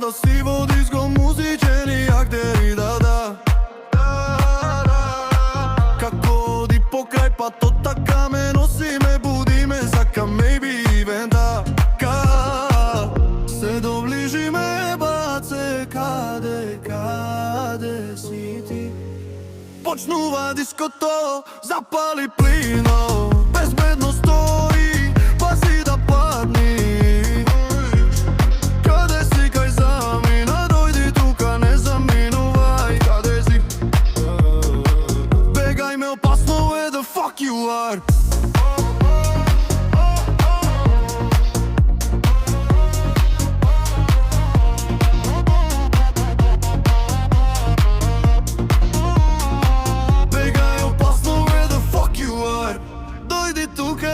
да си во диско музичени актери, да. Како оди покрај патот, така ме носи, ме буди, ме сака, maybe ивента. Се доближи ме баце, каде си ти? Почнува диското, запали плино, безбедно стои, пази да падни. Каде си, кај замина, дојди тука, не заминувај. Каде си? Бегај ме, опасно е, the fuck you are.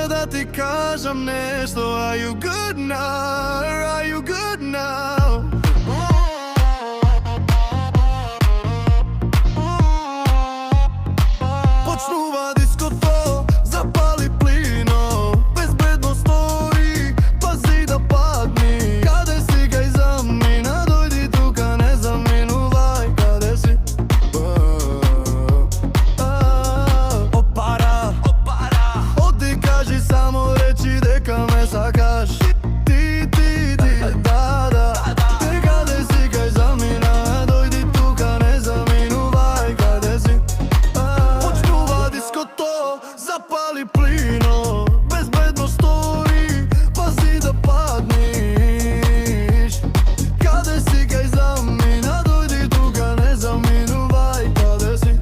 Да ти кажам нешто, are you good now? Are you good now? Почнува диското, запали плино, безбедно стои, пази да падни. Каде си, кај замина, дојди тука, не заминувај. Каде си? Кажи само речи дека ме сакаш. Ти, да. Каде си, кај замина, дојди тука, не заминувај. Каде си? Почнува диското, запали плино, безбедно стои, пази да падниш. Каде си, кај замина, дојди тука, не заминувај. Каде си?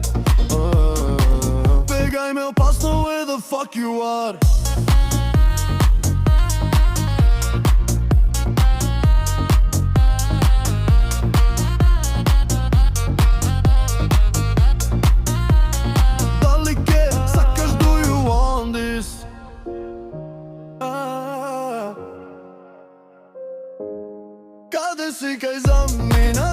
Бегај ме, опасно е, the fuck you are. Дали ке сакаш, do you want this? Каде си, кај замина,